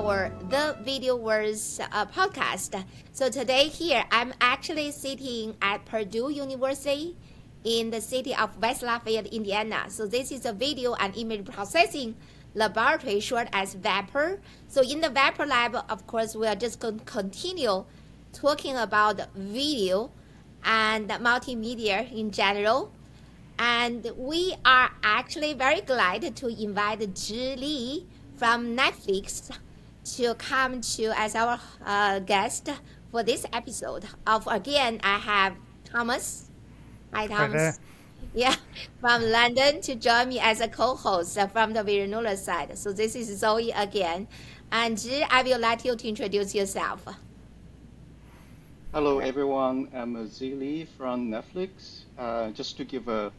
our The Video Wars podcast. So today here, I'm actually sitting at Purdue University in the city of West Lafayette, Indiana. So this is a video and image processing laboratory, short as VAPR. So in the VAPR lab, of course, we are just going to continue talking about video and multimedia in general. And we are actually very glad to invite Zhi Li from Netflix to come to as our guest for this episode. Of again, I have Thomas. Hi, Hi there. Thomas. Yeah, from London to join me as a co-host from the Virinola side. So this is Zoe again. And Zhi, I will let you to introduce yourself. Hello, everyone. I'm Zhi Li from Netflix. Just to give a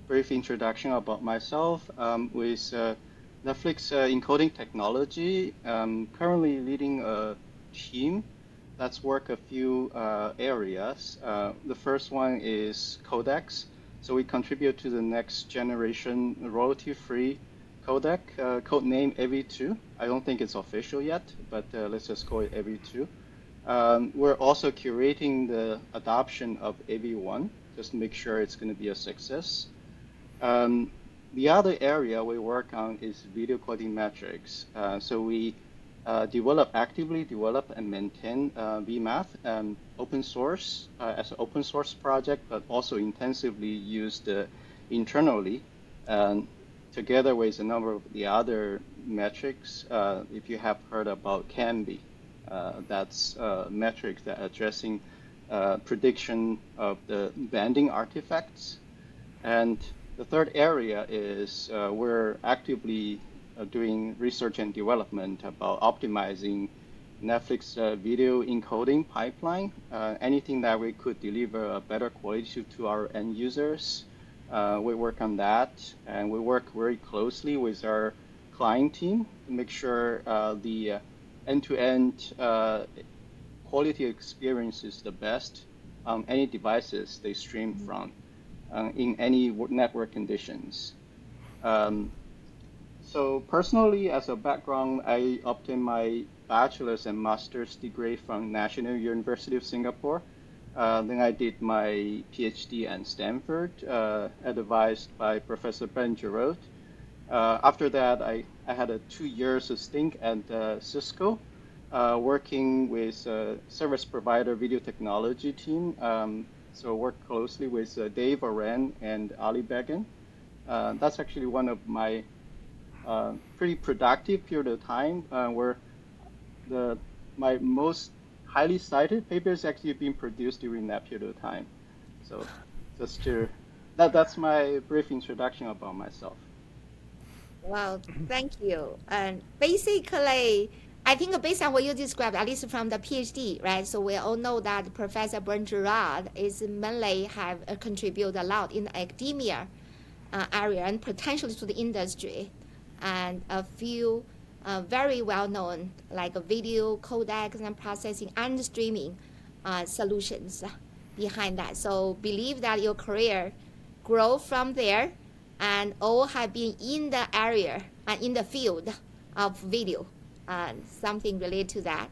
brief introduction about myself, with Netflix encoding technology, I'm currently leading a team that's work a few areas. The first one is Codecs. So we contribute to the next generation royalty-free codec, codename AV2. I don't think it's official yet, but let's just call it AV2. We're also curating the adoption of AV1, just to make sure it's going to be a success. The other area we work on is video quality metrics. So we actively develop and maintain VMAF open source as an open source project, but also intensively used internally, together with a number of the other metrics. If you have heard about CANBI. That's metrics that addressing prediction of the banding artifacts. And the third area is we're actively doing research and development about optimizing Netflix video encoding pipeline. Anything that we could deliver a better quality to our end users, we work on that. And we work very closely with our client team to make sure the end-to-end quality experience is the best on any devices they stream from in any network conditions. So personally, as a background, I obtained my bachelor's and master's degree from National University of Singapore. Then I did my PhD at Stanford, advised by Professor Ben Jarrett. After that, I had a 2 years of stint at Cisco, working with service provider video technology team. So worked closely with Dave Oren and Ali Began. That's actually one of my pretty productive period of time where my most highly cited paper is actually being produced during that period of time. So just that's my brief introduction about myself. Well, thank you. And basically, I think based on what you described, at least from the PhD, right? So we all know that Professor Gerard is mainly have contributed a lot in the academia area and potentially to the industry, and a few very well known like video codecs and processing and streaming solutions behind that. So believe that your career grow from there, and all have been in the area and in the field of video and something related to that.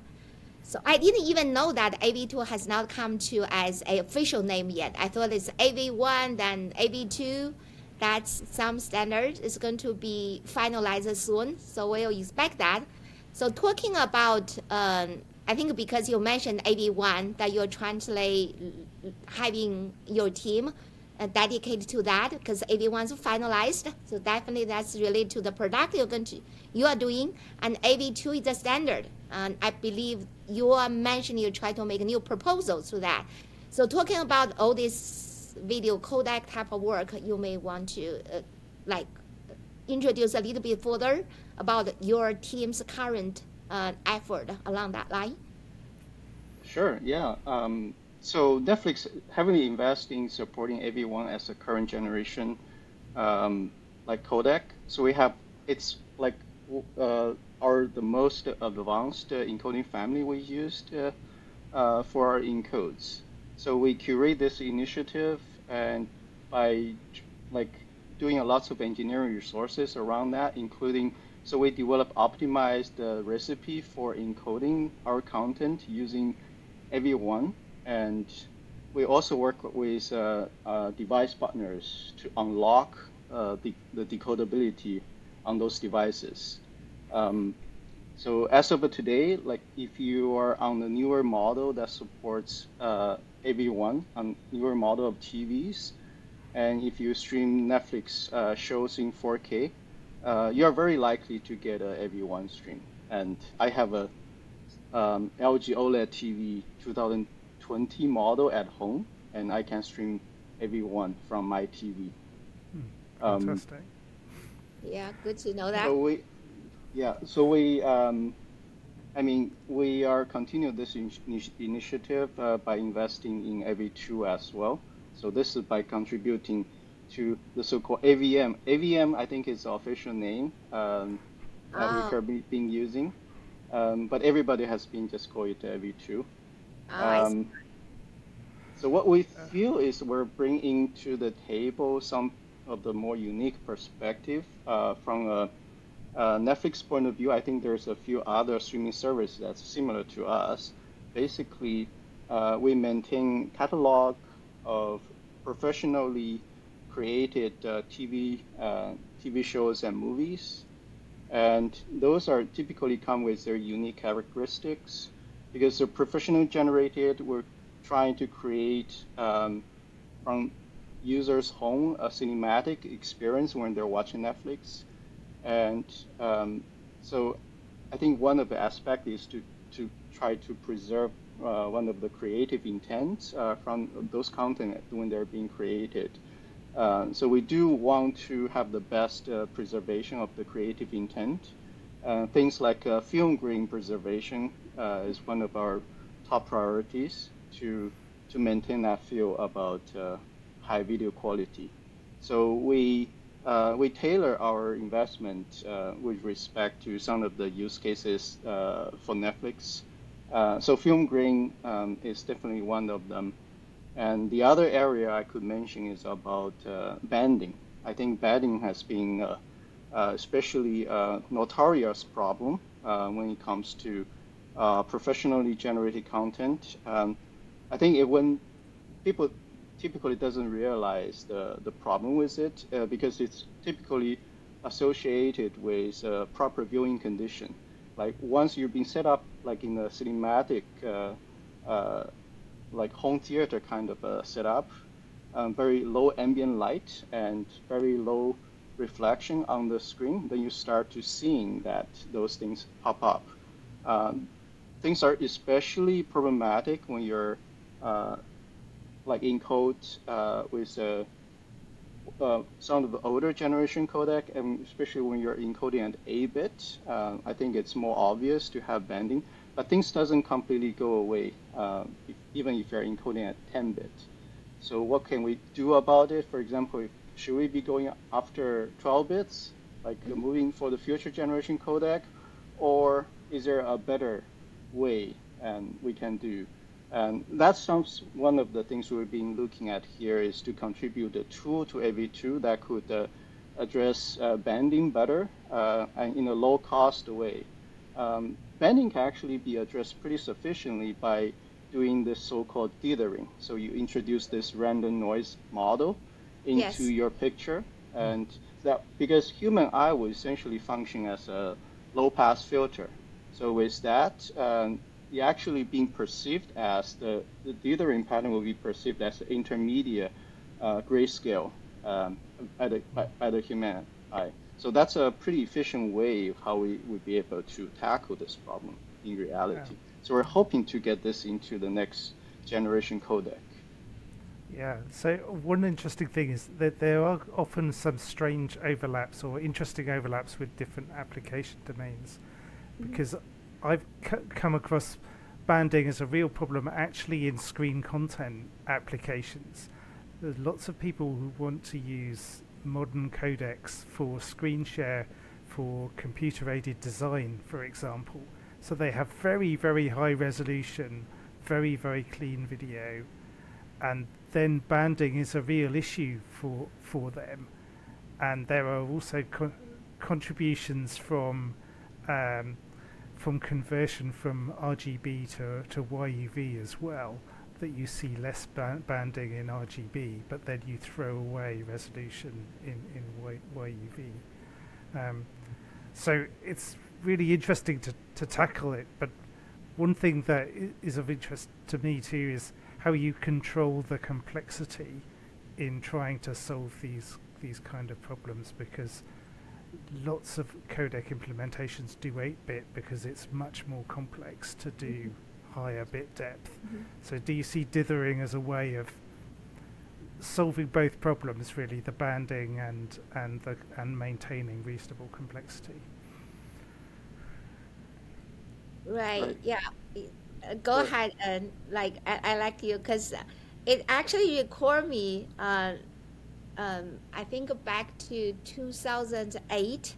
So I didn't even know that AV2 has not come to as an official name yet. I thought it's AV1, then AV2. That's some standard is going to be finalized soon. So we'll expect that. So talking about, I think because you mentioned AV1, that you're translate having your team dedicated to that because AV1 is finalized. So definitely that's related to the product you are doing, and AV2 is the standard. And I believe you are mentioning you try to make new proposals to that. So talking about all this video codec type of work, you may want to introduce a little bit further about your team's current effort along that line. Sure, yeah. So Netflix heavily invests in supporting AV1 as a current generation codec. So it's like the most advanced encoding family we used for our encodes. So we curate this initiative, and by doing lots of engineering resources around that, including So we develop optimized recipe for encoding our content using AV1, and we also work with device partners to unlock the decodability on those devices. Um, so as of today, like if you are on the newer model that supports AV1 on newer model of TVs, and if you stream Netflix shows in 4K, you are very likely to get a AV1 stream. And I have a LG OLED TV 2020 model at home, and I can stream AV1 from my TV. Um, Fantastic. Yeah, good to know that. so we, yeah, so we, I mean, we are continuing this initiative by investing in AV2 as well. So this is by contributing to the so-called AVM. AVM, I think, is the official name that we Oh, have been using, but everybody has been just called it AV2. I see. Um, so what we feel is we're bringing to the table some of the more unique perspective from a Netflix point of view. I think there's a few other streaming services that's similar to us. Basically, we maintain catalog of professionally created TV shows and movies, and those are typically come with their unique characteristics because they're professionally generated. We're trying to create from users' home a cinematic experience when they're watching Netflix. And so I think one of the aspects is to try to preserve one of the creative intents from those content when they're being created. So we do want to have the best preservation of the creative intent. Things like film grain preservation is one of our top priorities to maintain that feel about high video quality. So we tailor our investment with respect to some of the use cases for Netflix. So film grain is definitely one of them. And the other area I could mention is about banding. I think banding has been especially a notorious problem when it comes to professionally generated content. I think when people typically doesn't realize the problem with it because it's typically associated with proper viewing condition. Like once you've been set up like in a cinematic uh, like home theater kind of a setup, very low ambient light and very low reflection on the screen, then you start to seeing that those things pop up. Um, Things are especially problematic when you're uh, like encode with some of the older generation codec, and especially when you're encoding at 8-bit, I think it's more obvious to have banding. But things doesn't completely go away, even if you're encoding at 10-bit. So what can we do about it? For example, should we be going after 12 bits, like moving for the future generation codec, or is there a better way and we can do? And that's one of the things we've been looking at here is to contribute a tool to AV2 that could address banding better and in a low cost way. Banding can actually be addressed pretty sufficiently by doing this so-called dithering. So you introduce this random noise model into Yes. your picture, and that because human eye will essentially function as a low-pass filter. So with that, you're actually being perceived as the dithering pattern will be perceived as the intermediate grayscale by the human eye. So that's a pretty efficient way of how we would be able to tackle this problem in Yeah. reality. So we're hoping to get this into the next generation codec. Yeah. So one interesting thing is that there are often some strange overlaps or interesting overlaps with different application domains, Mhm. because I've come across banding as a real problem actually in screen content applications. There's lots of people who want to use modern codecs for screen share for computer aided design, for example. So they have very, very high resolution, very, very clean video, and then banding is a real issue for them. And there are also contributions from conversion from RGB to YUV as well, that you see less banding in RGB, but then you throw away resolution in YUV. So it's really interesting to tackle it, but one thing that is of interest to me too is how you control the complexity in trying to solve these kind of problems, because lots of codec implementations do 8-bit because it's much more complex to do higher bit depth. So do you see dithering as a way of solving both problems, really, the banding and maintaining reasonable complexity? Right. Yeah. Go ahead, and I like you, because it actually recalled me. I think back to 2008,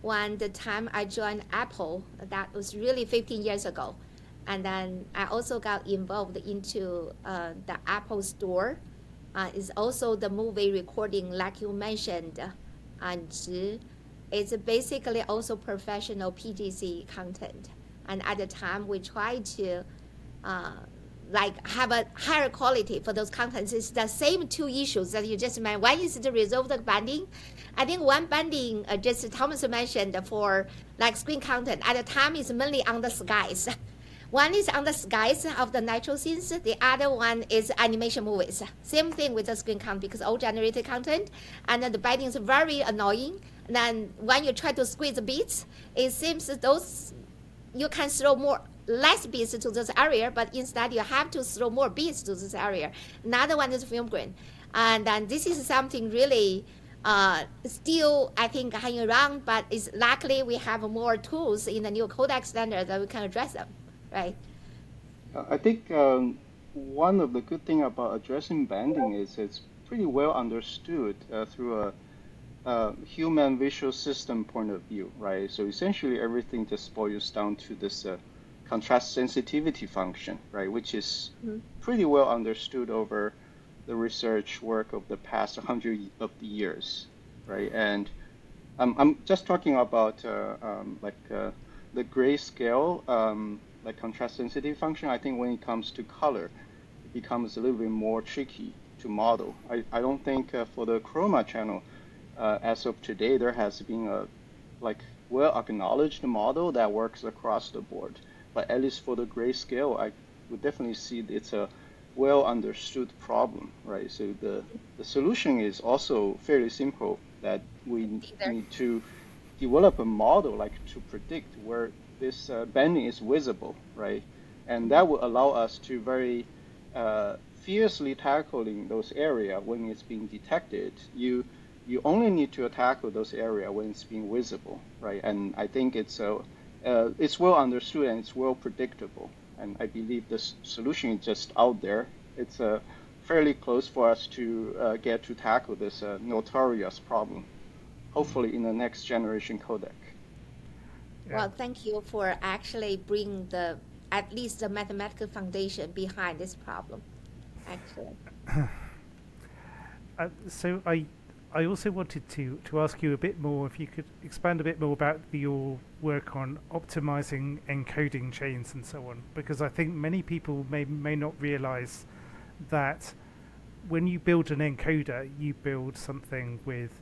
when the time I joined Apple. That was really 15 years ago, and then I also got involved into the Apple Store. Is also the movie recording, like you mentioned, and Zhi. It's basically also professional PGC content. And at the time, we try to have a higher quality for those contents. It's the same two issues that you just mentioned. One is to resolve the banding. I think one banding, just Thomas mentioned, for like screen content at the time is mainly on the skies. One is on the skies of the natural scenes. The other one is animation movies. Same thing with the screen content, because all generated content, and the banding is very annoying. And then when you try to squeeze the bits, it seems those you can throw less bits to this area, but instead you have to throw more bits to this area. Another one is film grain. And then this is something really still, I think, hanging around, but it's luckily we have more tools in the new codec standard that we can address them, right? I think one of the good thing about addressing banding is it's pretty well understood through a human visual system point of view, right? So essentially everything just boils down to this contrast sensitivity function, right? Which is pretty well understood over the research work of the past 100 of the years, right? And I'm just talking about the grayscale, like contrast sensitivity function. I think when it comes to color, it becomes a little bit more tricky to model. I don't think for the chroma channel, as of today, there has been a well acknowledged model that works across the board. But at least for the grayscale, I would definitely see it's a well understood problem, right? So the solution is also fairly simple, that we need to develop a model to predict where this banding is visible, right? And that will allow us to very fiercely tackling those areas when it's being detected. You only need to tackle those areas when it's being visible, right? And I think it's well understood and it's well predictable. And I believe this solution is just out there. It's fairly close for us to get to tackle this notorious problem, hopefully in the next generation codec. Yeah. Well, thank you for actually bringing at least the mathematical foundation behind this problem, actually. So I also wanted to ask you a bit more, if you could expand a bit more about your work on optimizing encoding chains and so on, because I think many people may not realize that when you build an encoder, you build something with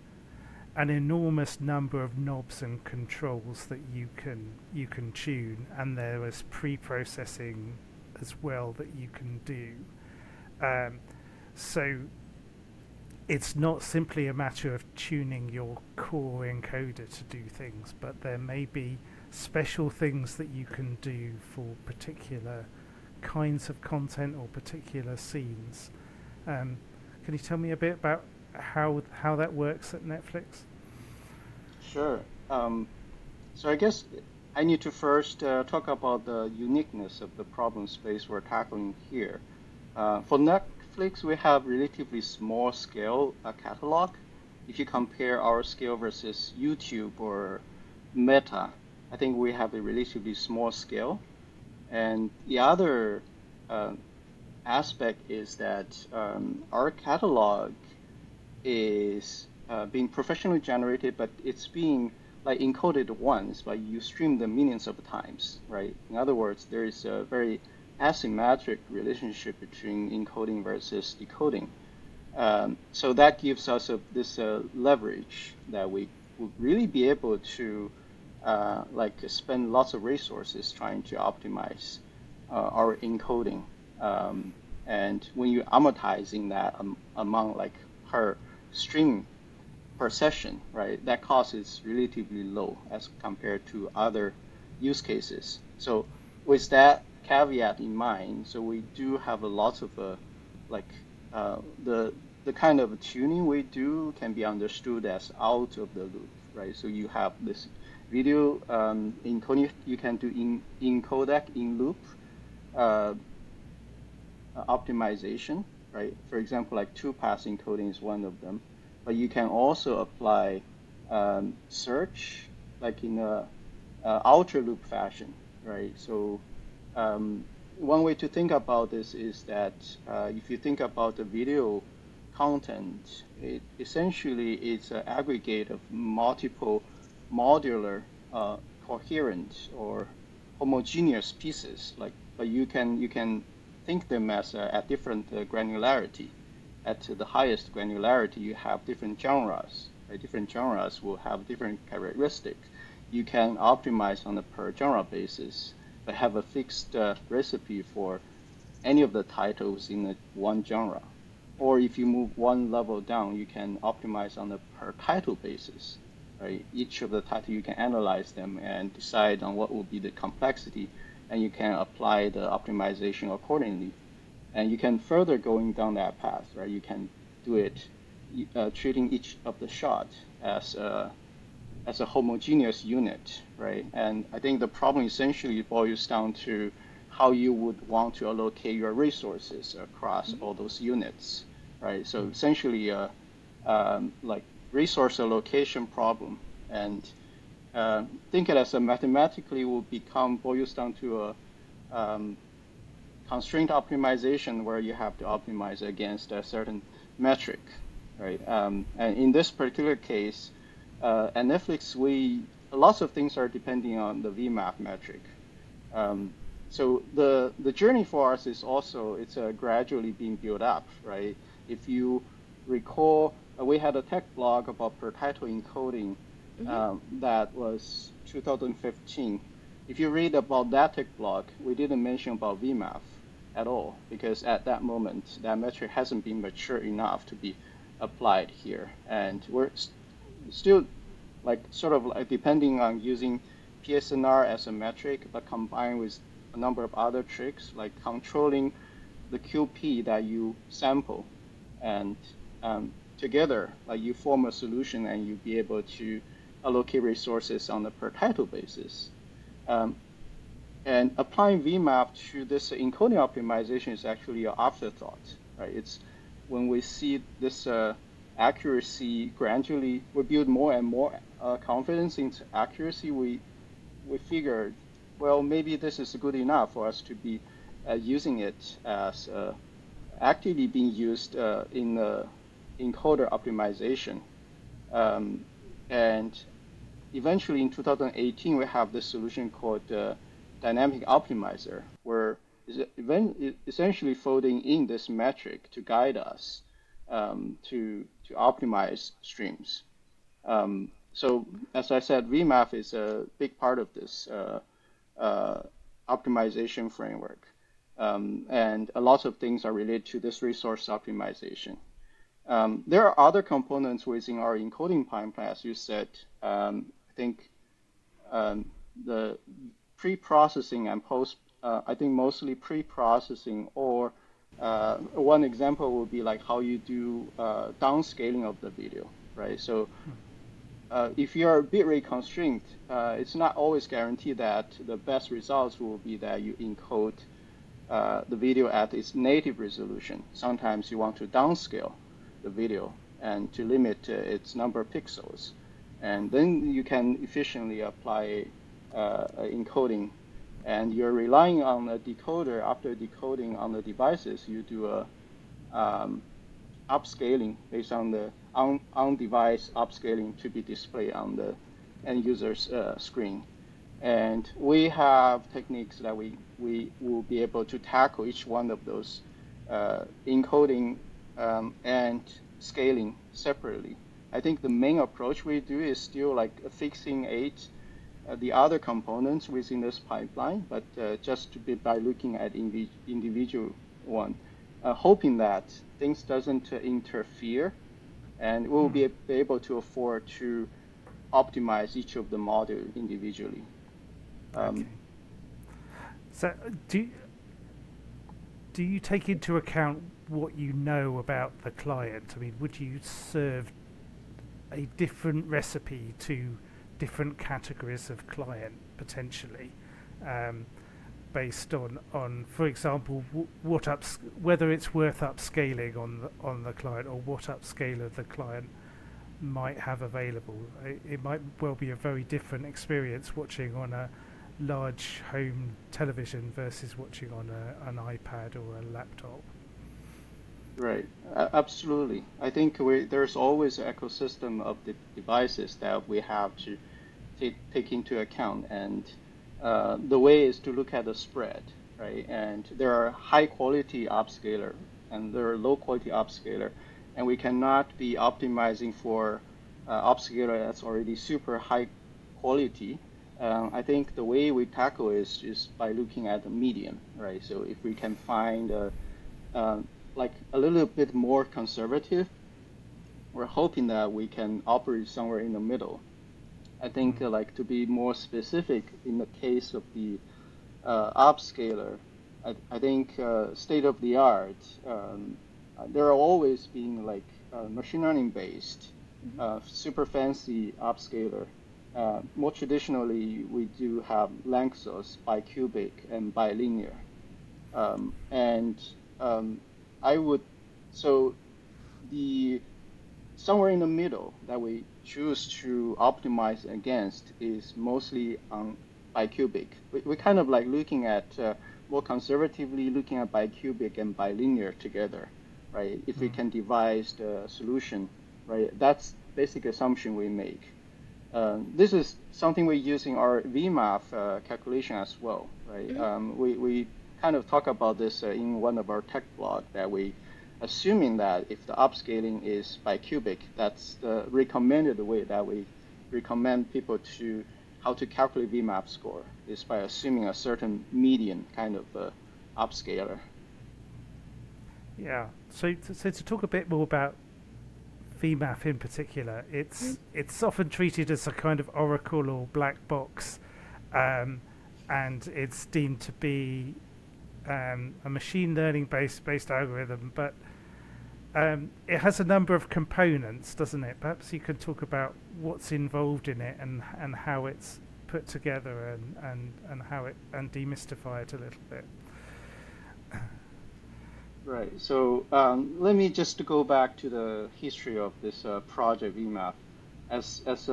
an enormous number of knobs and controls that you can tune, and there is pre-processing as well that you can do. So it's not simply a matter of tuning your core encoder to do things, but there may be special things that you can do for particular kinds of content or particular scenes. Can you tell me a bit about how that works at Netflix? Sure. So I guess I need to first talk about the uniqueness of the problem space we're tackling here. For Netflix, we have relatively small scale catalog. If you compare our scale versus YouTube or Meta, I think we have a relatively small scale. And the other aspect is that our catalog is being professionally generated, but it's being like encoded once, but you stream them millions of times, right? In other words, there is a very asymmetric relationship between encoding versus decoding. So that gives us this leverage that we would really be able to like spend lots of resources trying to optimize our encoding. And when you're amortizing that among like per stream per session, right, that cost is relatively low as compared to other use cases. So with that caveat in mind, so we do have a lot of like the kind of tuning we do can be understood as out of the loop, right? So you have this video encoding you can do in codec in loop optimization, right? For example, like two-pass encoding is one of them, but you can also apply search like in a outer loop fashion, right? So one way to think about this is that if you think about the video content, it essentially is an aggregate of multiple modular, coherent or homogeneous pieces. Like, but you can think them as at different granularity. At the highest granularity, you have different genres. Right? Different genres will have different characteristics. You can optimize on a per genre basis, but have a fixed recipe for any of the titles in one genre. Or if you move one level down, you can optimize on a per title basis. Right? Each of the titles, you can analyze them and decide on what will be the complexity, and you can apply the optimization accordingly. And you can further going down that path, right? You can do it treating each of the shot as a homogeneous unit, right? And I think the problem essentially boils down to how you would want to allocate your resources across all those units, right? So essentially, like resource allocation problem, and think it as a mathematically will boils down to a constraint optimization where you have to optimize against a certain metric, right? And in this particular case, at Netflix, lots of things are depending on the VMAF metric. So the journey for us is also, it's gradually being built up, right? If you recall, we had a tech blog about per title encoding that was 2015. If you read about that tech blog, we didn't mention about VMAF at all, because at that moment, that metric hasn't been mature enough to be applied here. And we're still like sort of like depending on using PSNR as a metric, but combined with a number of other tricks like controlling the QP that you sample, and together like you form a solution and you be able to allocate resources on a per title basis. And applying VMAF to this encoding optimization is actually an afterthought, right? It's when we see this accuracy gradually, we build more and more confidence into accuracy, we figured, well, maybe this is good enough for us to be using it as actively being used in encoder optimization. And eventually in 2018, we have this solution called dynamic optimizer, where essentially folding in this metric to guide us to optimize streams. So as I said, VMAF is a big part of this optimization framework. And a lot of things are related to this resource optimization. There are other components within our encoding pipeline, as you said. I think the pre-processing and post, I think mostly pre-processing, or one example would be like how you do downscaling of the video, right? So if you're bitrate constrained, it's not always guaranteed that the best results will be that you encode the video at its native resolution. Sometimes you want to downscale the video and to limit its number of pixels. And then you can efficiently apply encoding. And you're relying on a decoder. After decoding on the devices, you do a upscaling based on the on-device upscaling to be displayed on the end user's screen. And we have techniques that we will be able to tackle each one of those encoding and scaling separately. I think the main approach we do is still like fixing the other components within this pipeline, but just to be by looking at individual one, hoping that things doesn't interfere, and we'll be able to afford to optimize each of the module individually. Okay. So do you take into account what you know about the client? I mean, would you serve a different recipe to different categories of client potentially, based on for example, whether it's worth upscaling on the client, or what upscaler the client might have available? It might well be a very different experience watching on a large home television versus watching on an iPad or a laptop. Right, absolutely. I think there's always an ecosystem of the devices that we have to take into account, and the way is to look at the spread, right? And there are high quality upscaler and there are low quality upscaler, and we cannot be optimizing for upscaler that's already super high quality. I think the way we tackle is by looking at the median, right? So if we can find like a little bit more conservative, we're hoping that we can operate somewhere in the middle. I think like to be more specific in the case of the upscaler, I think state of the art, there are always being like machine learning based, super fancy upscaler. More traditionally, we do have Lanczos, bicubic, and bilinear. I would, so the somewhere in the middle that we choose to optimize against is mostly on bicubic. We're kind of like looking at more conservatively looking at bicubic and bilinear together, right? If we can devise the solution, right? That's basic assumption we make. This is something we use in our VMAF calculation as well, right? We kind of talk about this in one of our tech blog, that we assuming that if the upscaling is bicubic, that's the recommended way that we recommend people to how to calculate VMAF score, is by assuming a certain median kind of upscaler. Yeah. So to talk a bit more about VMAF in particular, it's often treated as a kind of oracle or black box, and it's deemed to be a machine learning based algorithm, but it has a number of components, doesn't it? Perhaps you could talk about what's involved in it and how it's put together and how it, and demystify it a little bit. Right. So let me just go back to the history of this project VMAF. As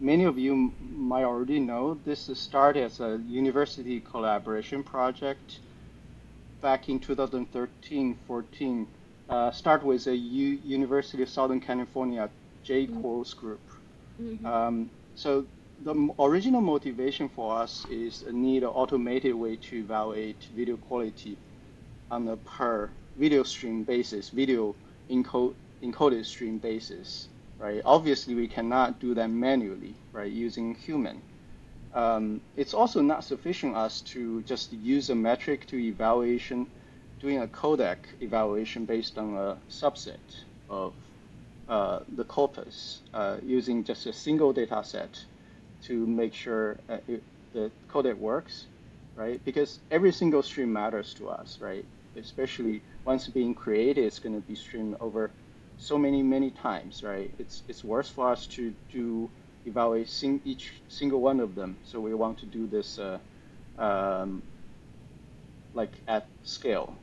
many of you might already know, this started as a university collaboration project back in 2013-14. Start with a University of Southern California JQuals group. So the original motivation for us is a need an automated way to evaluate video quality on a per video stream basis, video encoded stream basis, right? Obviously, we cannot do that manually, right, using human. It's also not sufficient us to just use a metric to evaluation, doing a codec evaluation based on a subset of the corpus, using just a single data set to make sure the codec works, right? Because every single stream matters to us, right? Especially once being created, it's going to be streamed over so many times, right? It's worse for us to do evaluate each single one of them. So we want to do this like at scale.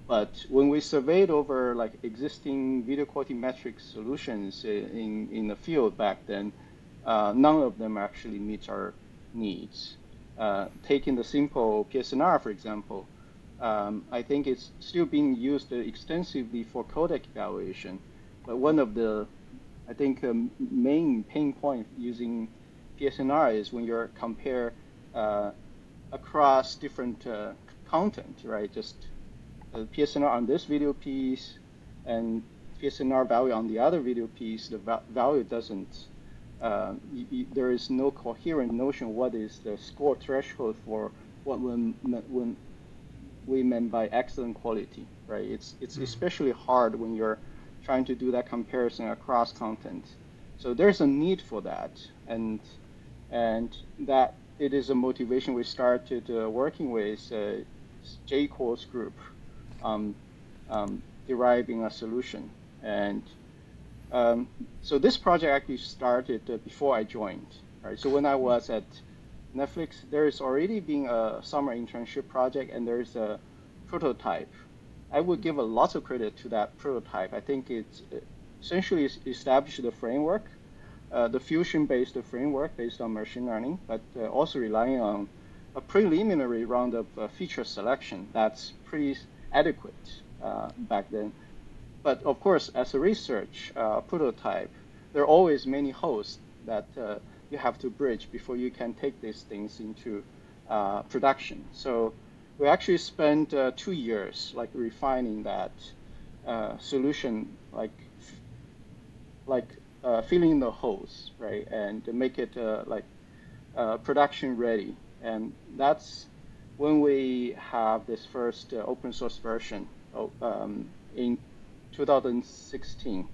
But when we surveyed over like existing video quality metric solutions in the field back then, none of them actually meets our needs. Taking the simple PSNR, for example, I think it's still being used extensively for codec evaluation. But one of the, I think main pain point using PSNR is when you're compare across different content, right? Just PSNR on this video piece and PSNR value on the other video piece, the value doesn't, there is no coherent notion what is the score threshold for what when we meant by excellent quality, right? It's especially hard when you're trying to do that comparison across content. So there's a need for that, and that it is a motivation we started working with J-Course group, deriving a solution. And so this project actually started before I joined, right? So when I was at Netflix, there is already been a summer internship project, and there's a prototype. I would give a lot of credit to that prototype. I think it's essentially established the framework, the fusion-based framework based on machine learning, but also relying on a preliminary round of feature selection that's pretty adequate back then. But of course, as a research prototype, there are always many holes that you have to bridge before you can take these things into production. So we actually spent 2 years like refining that solution, like filling in the holes, right, and to make it production ready. And that's when we have this first open source version in 2016.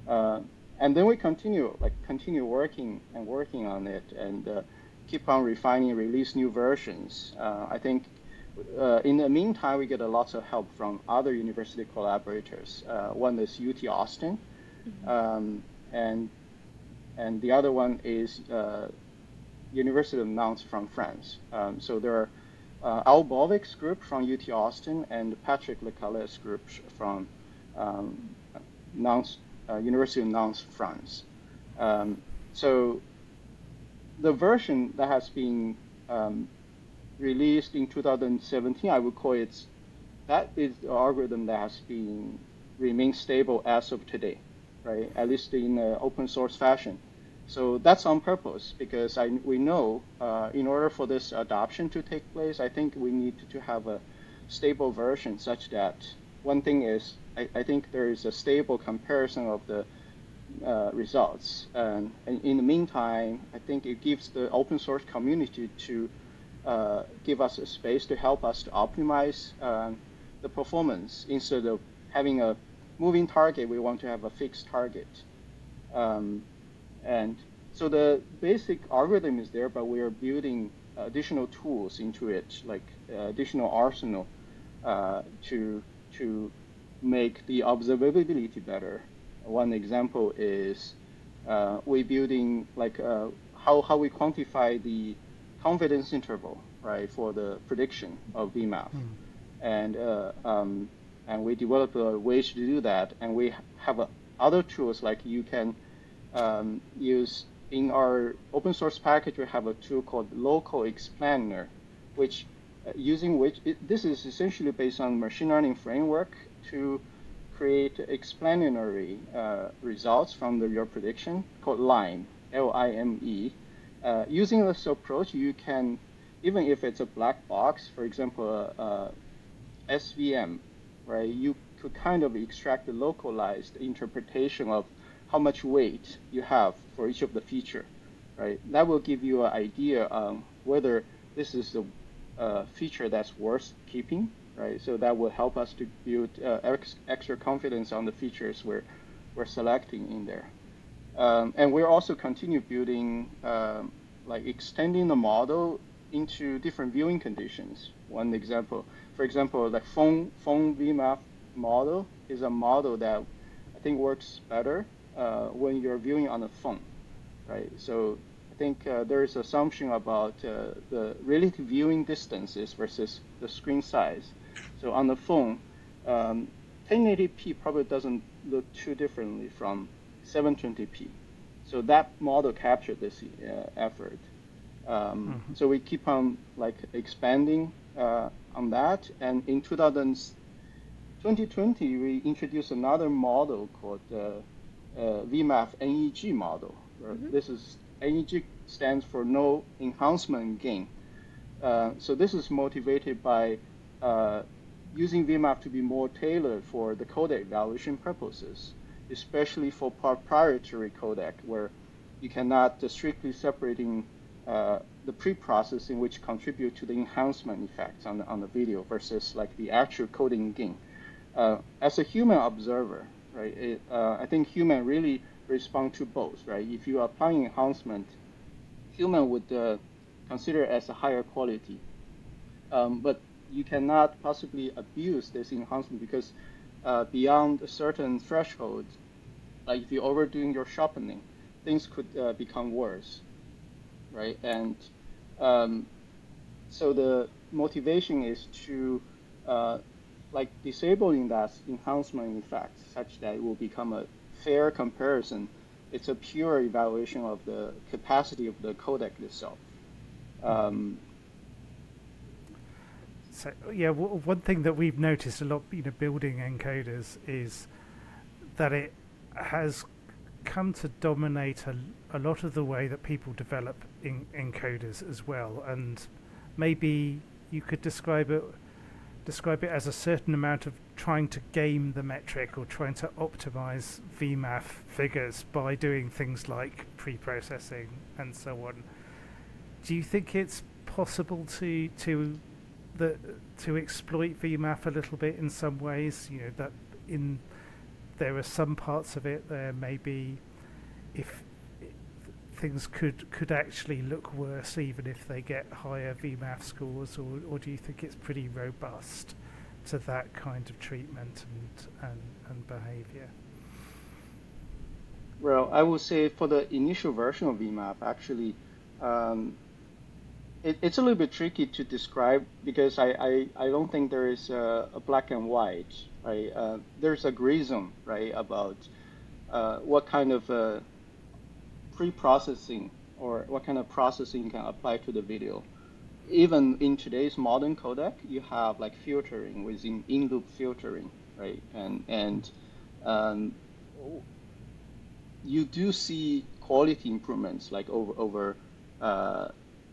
And then we continue working on it, and keep on refining, release new versions. I think in the meantime, we get a lot of help from other university collaborators. One is UT Austin, and the other one is University of Nantes from France. So there are Al Bovic's group from UT Austin and Patrick Lecalais' group from Nantes, University of Nantes, France. So the version that has been released in 2017, I would call it, that is the algorithm that has been remained stable as of today, right? At least in open source fashion. So that's on purpose, because we know in order for this adoption to take place, I think we need to have a stable version such that one thing is, I think there is a stable comparison of the results. And in the meantime, I think it gives the open source community to give us a space to help us to optimize the performance. Instead of having a moving target, we want to have a fixed target. And so the basic algorithm is there, but we are building additional tools into it, like additional arsenal to make the observability better. One example is we building like how we quantify the confidence interval, right, for the prediction of VMAF, and we developed ways to do that, and we have other tools like you can use in our open source package. We have a tool called local explainer, which this is essentially based on machine learning framework to create explanatory results from your prediction called LIME, L-I-M-E. Using this approach, you can, even if it's a black box, for example, SVM, right, you could kind of extract the localized interpretation of how much weight you have for each of the feature, right? That will give you an idea on whether this is the feature that's worth keeping, right? So that will help us to build extra confidence on the features we're selecting in there. And we're also continue building, like extending the model into different viewing conditions. One example, for example, the phone VMAF model is a model that I think works better when you're viewing on a phone, right? So I think there is assumption about the relative viewing distances versus the screen size. So on the phone, 1080p probably doesn't look too differently from 720p. So that model captured this effort. So we keep on like expanding on that. And in 2020, we introduced another model called VMAF NEG model. This is NEG stands for no enhancement gain. So this is motivated by using VMAF to be more tailored for the codec evaluation purposes, especially for proprietary codec, where you cannot strictly separating the pre-processing, which contribute to the enhancement effects on the video versus like the actual coding gain. As a human observer, right, I think human really respond to both, right? If you are applying enhancement, human would consider it as a higher quality, but you cannot possibly abuse this enhancement because beyond a certain threshold, like if you're overdoing your sharpening, things could become worse, right? And so the motivation is to like disabling that enhancement effect such that it will become a fair comparison. It's a pure evaluation of the capacity of the codec itself. So yeah, one thing that we've noticed a lot, building encoders, is that it has come to dominate a lot of the way that people develop encoders as well. And maybe you could describe it as a certain amount of trying to game the metric or trying to optimize VMAF figures by doing things like pre-processing and so on. Do you think it's possible to exploit VMAF a little bit in some ways? That there are some parts of it there maybe if things could actually look worse even if they get higher VMAF scores, or do you think it's pretty robust to that kind of treatment and behavior? Well, I would say for the initial version of VMAF, actually, it's a little bit tricky to describe because I don't think there is a black and white, right? There's a gray zone, right, about what kind of pre-processing or what kind of processing you can apply to the video. Even in today's modern codec, you have like filtering within in-loop filtering, right? And you do see quality improvements like over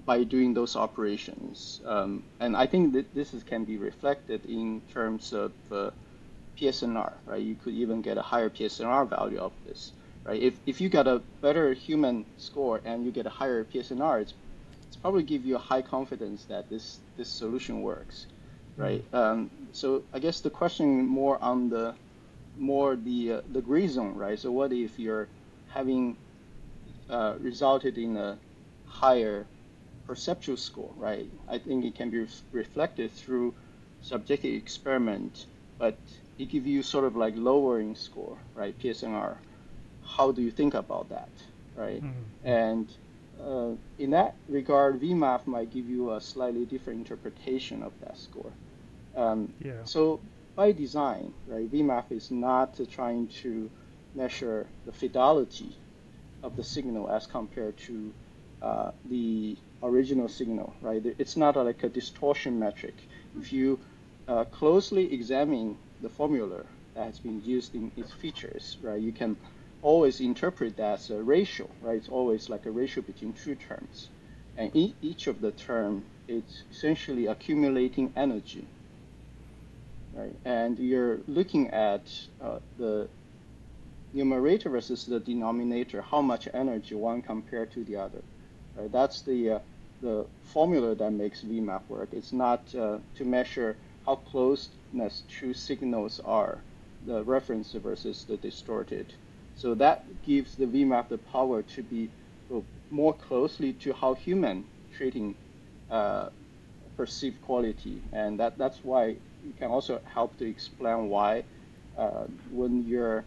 by doing those operations. And I think that this can be reflected in terms of PSNR, right? You could even get a higher PSNR value of this, right? If you got a better human score and you get a higher PSNR, it's probably give you a high confidence that this solution works, right? So I guess the question more on the gray zone, right? So what if you're having resulted in a higher perceptual score, right? I think it can be reflected through subjective experiment, but it gives you sort of like lowering score, right? PSNR. How do you think about that, right? And in that regard, VMAF might give you a slightly different interpretation of that score. So by design, right, VMAF is not trying to measure the fidelity of the signal as compared to the original signal, right? It's not like a distortion metric. If you closely examine the formula that has been used in its features, right, you can always interpret that as a ratio, right? It's always like a ratio between two terms. And each of the term is essentially accumulating energy, right? And you're looking at the numerator versus the denominator, how much energy one compared to the other. Right? That's the formula that makes VMAF work. It's not to measure how closeness two signals are, the reference versus the distorted. So that gives the VMAF the power to be more closely to how human treating perceived quality. And that's why it can also help to explain why when you're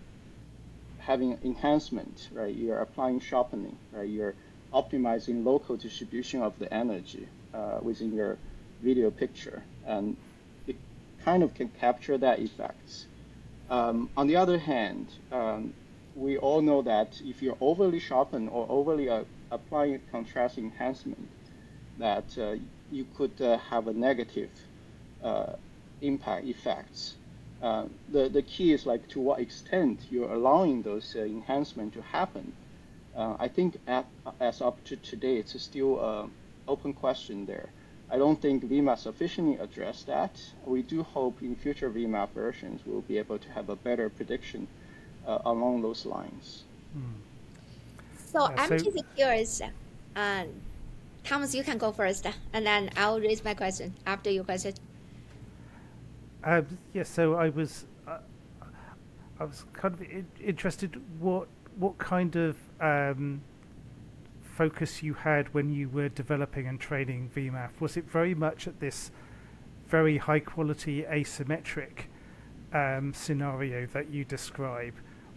having enhancement, right, you're applying sharpening, right, you're optimizing local distribution of the energy within your video picture, and it kind of can capture that effects. On the other hand, we all know that if you're overly sharpen or overly applying contrast enhancement, that you could have a negative impact effects. The key is like to what extent you're allowing those enhancements to happen. I think as up to today, it's still an open question there. I don't think VMAF sufficiently addressed that. We do hope in future VMAF versions we'll be able to have a better prediction along those lines. So I'm So, just curious. Uh, Thomas, you can go first, and then I'll raise my question after your question. so I was kind of interested what kind of focus you had when you were developing and training VMAF. Was it very much at this very high quality asymmetric scenario that you describe,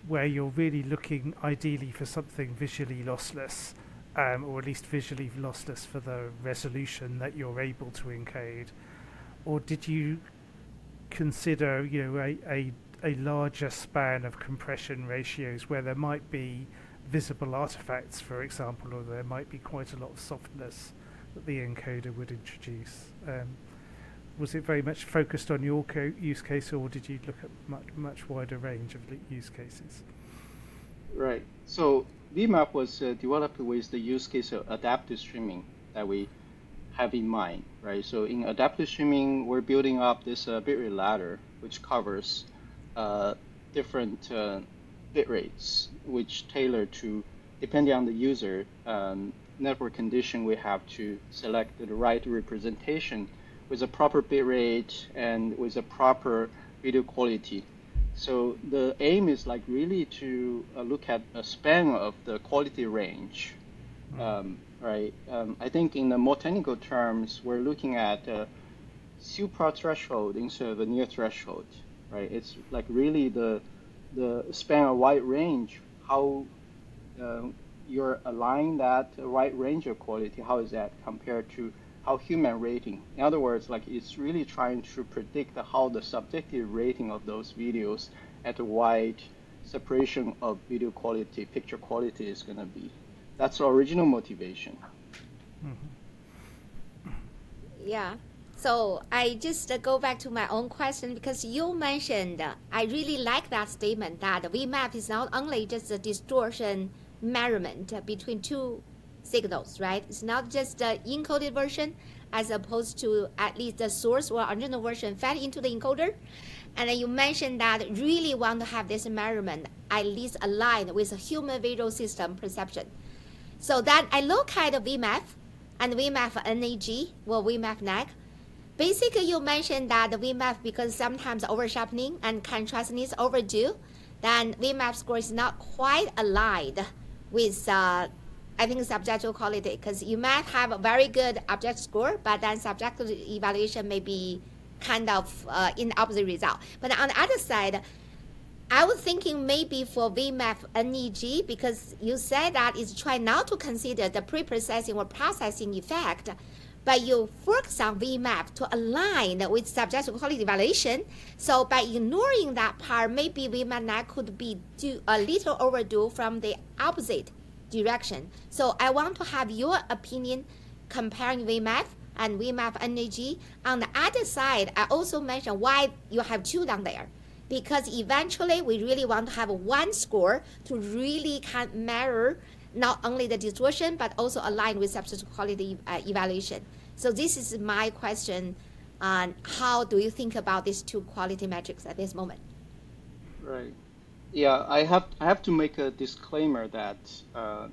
where you're really looking ideally for something visually lossless, or at least visually lossless for the resolution that you're able to encode? Or did you consider, a larger span of compression ratios where there might be visible artifacts, for example, or there might be quite a lot of softness that the encoder would introduce? Was it very much focused on your use case, or did you look at much wider range of use cases? Right. So VMAP was developed with the use case of adaptive streaming that we have in mind, right? So in adaptive streaming, we're building up this bitrate ladder, which covers different bit rates, which tailor to, depending on the user network condition, we have to select the right representation with a proper bit rate and with a proper video quality. So the aim is like really to look at a span of the quality range, right? I think in the more technical terms, we're looking at supra threshold instead of a near threshold, right? It's like really the span a wide range, how you're aligning that wide range of quality, how is that compared to how human rating? In other words, like it's really trying to predict how the subjective rating of those videos at a wide separation of video quality, picture quality is going to be. That's the original motivation. Yeah. So I just go back to my own question because you mentioned, I really like that statement that VMAP is not only just a distortion measurement between two signals, right? It's not just the encoded version as opposed to at least the source or original version fed into the encoder. And then you mentioned that really want to have this measurement at least aligned with a human visual system perception. So that I look at VMAF and VMAF NAG or VMAF NAG. Basically, you mentioned that the VMAF, because sometimes over-sharpening and contrastness overdue, then VMAF score is not quite aligned with, I think, subjective quality, because you might have a very good object score, but then subjective evaluation may be kind of in opposite result. But on the other side, I was thinking maybe for VMAF NEG, because you said that it's trying not to consider the pre-processing or processing effect, but you focus on VMAP to align with subjective quality evaluation. So by ignoring that part, maybe VMAP NAG could be a little overdue from the opposite direction. So I want to have your opinion comparing VMAP and VMAP NAG. On the other side, I also mentioned why you have two down there. Because eventually we really want to have one score to really can measure not only the distortion but also align with subjective quality evaluation. So this is my question on how do you think about these two quality metrics at this moment? Right. Yeah, I have to make a disclaimer that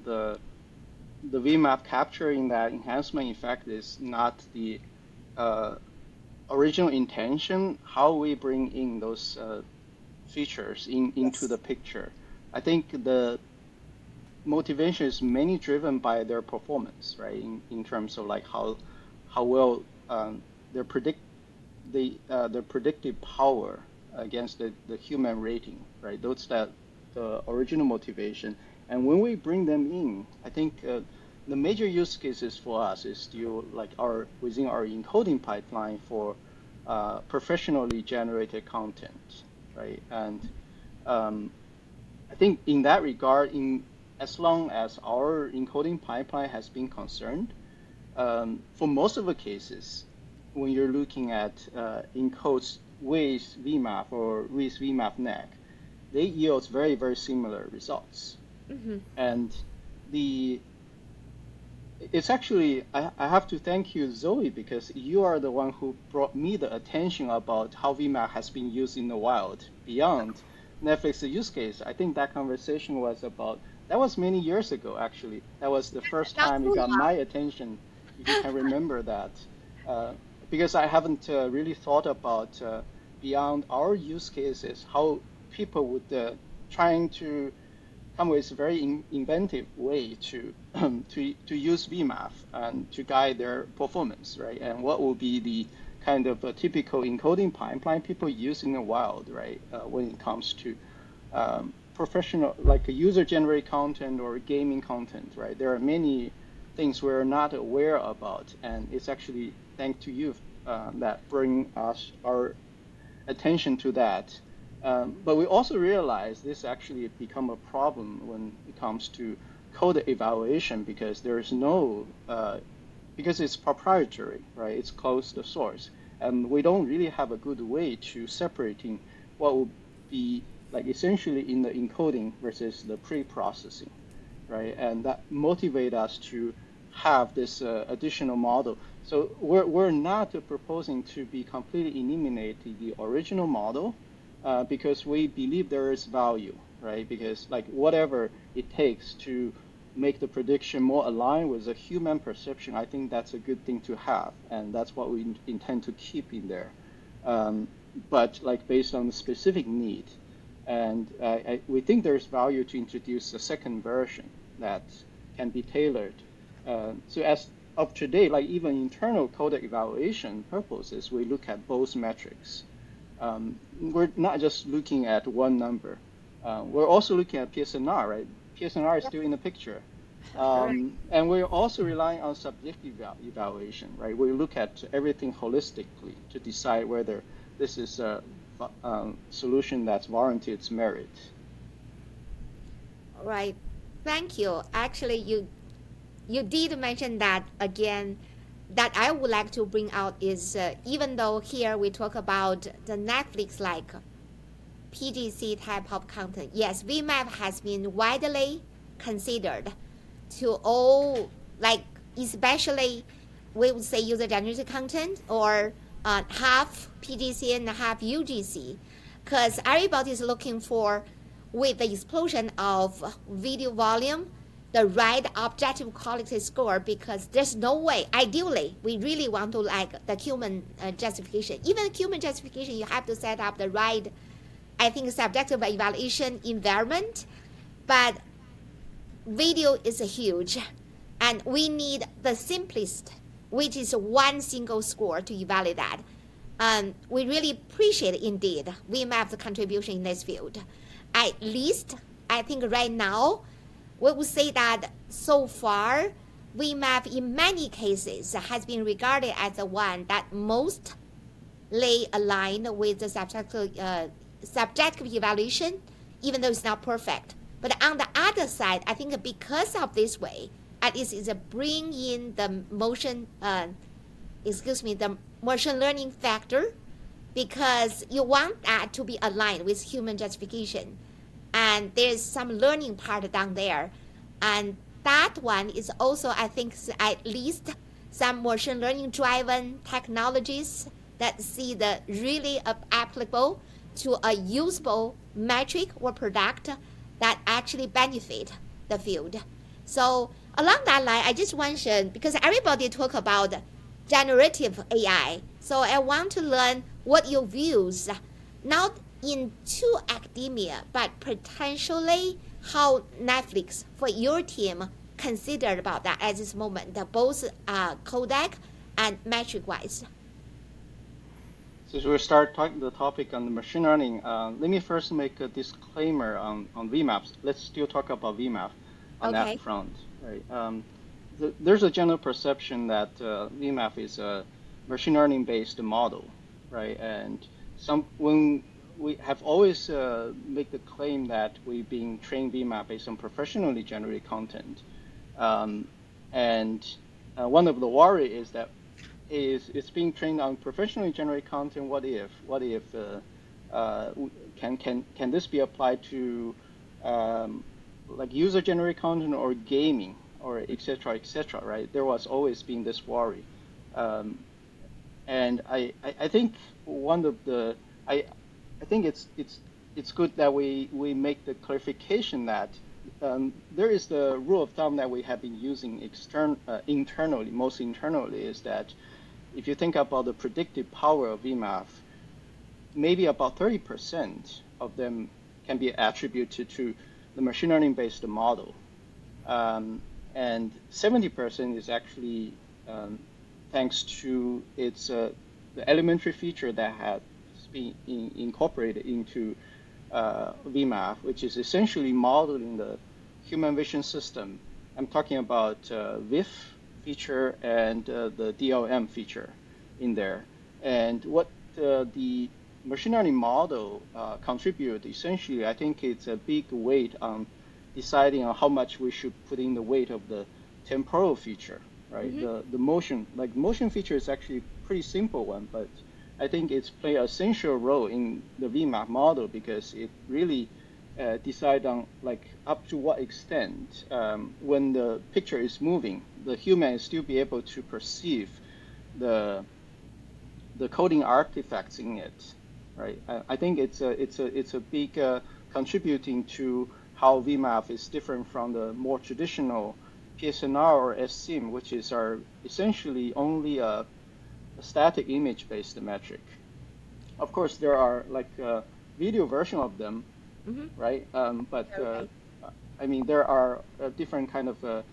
the VMAP capturing that enhancement effect is not the original intention, how we bring in those features into the picture. I think the motivation is mainly driven by their performance, right? In terms of like how well their predictive power against the human rating, right? That's the original motivation. And when we bring them in, I think the major use cases for us is still like within our encoding pipeline for professionally generated content, right? And I think in that regard, as long as our encoding pipeline has been concerned, for most of the cases, when you're looking at encodes with VMAF or with VMAF NEC, they yield very, very similar results. And the it's actually, I have to thank you, Zoe, because you are the one who brought me the attention about how VMAF has been used in the wild beyond Netflix use case. I think that conversation was that was many years ago, actually. That was the first Not time too it got long. my attention, if you can remember that. Because I haven't really thought about beyond our use cases, how people would trying to come with a very inventive way to to use VMAF and to guide their performance, right? And what will be the kind of a typical encoding pipeline people use in the wild, right? When it comes to professional, like user-generated content or gaming content, right? There are many things we're not aware about, and it's actually thanks to you that bring us our attention to that. But we also realize this actually become a problem when it comes to code evaluation because there is no, because it's proprietary, right? It's closed source. And we don't really have a good way to separating what would be like essentially in the encoding versus the pre-processing, right? And that motivate us to have this additional model. So we're not proposing to be completely eliminate the original model because we believe there is value, right? Because like whatever it takes to make the prediction more aligned with the human perception, I think that's a good thing to have, and that's what we intend to keep in there. But like based on the specific need, and we think there's value to introduce a second version that can be tailored. So as of today, like even internal codec evaluation purposes, we look at both metrics. We're not just looking at one number. We're also looking at PSNR, right? PSNR is still in the picture. And we're also relying on subjective evaluation, right? We look at everything holistically to decide whether this is a solution that's warranted its merit. Right. Thank you. Actually, you did mention that again. That I would like to bring out is even though here we talk about the Netflix like PGC type of content, yes, VMAF has been widely considered to all like especially we would say user generated content or half PGC and half UGC, because everybody is looking for with the explosion of video volume the right objective quality score, because there's no way ideally we really want to like the human justification. Even human justification you have to set up the right, I think, subjective evaluation environment, but video is huge and we need the simplest, which is one single score to evaluate that. We really appreciate indeed VMAF's contribution in this field. At least I think right now we would say that so far VMAF in many cases has been regarded as the one that most aligned with the subjective evaluation, even though it's not perfect. But on the other side, I think because of this way, at least it's bring in the the machine learning factor, because you want that to be aligned with human justification. And there's some learning part down there. And that one is also, I think, at least some machine learning driven technologies that see the really applicable to a usable metric or product that actually benefit the field. So along that line, I just mentioned, because everybody talk about generative AI, so I want to learn what your views, not into academia, but potentially how Netflix for your team considered about that at this moment, both codec and metric wise. So we start talking the topic on the machine learning. Let me first make a disclaimer on VMAFs. Let's still talk about VMAF on Okay. that front. Right? There's a general perception that VMAF is a machine learning based model, right? And when we have always made the claim that we've been trained VMAF based on professionally generated content, and one of the worry is that is it's being trained on professionally generated content. What if can this be applied to like user generated content or gaming or et cetera, right? There was always been this worry. Um, and I think one of the I think it's good that we make the clarification that there is the rule of thumb that we have been using internally, most internally, is that if you think about the predictive power of VMAF, maybe about 30% of them can be attributed to the machine learning based model. And 70% is actually thanks to its the elementary feature that has been incorporated into VMAF, which is essentially modeling the human vision system. I'm talking about VIF feature and the DLM feature in there. And what the machine learning model contribute essentially, I think it's a big weight on deciding on how much we should put in the weight of the temporal feature, right? The motion feature is actually pretty simple one, but I think it's play an essential role in the VMAF model because it really decide on like up to what extent when the picture is moving, the human is still be able to perceive the coding artifacts in it, right? I think it's a big contributing to how VMAF is different from the more traditional PSNR or SSIM, which is essentially only a static image-based metric. Of course, there are like video version of them, right? But I mean, there are different kind of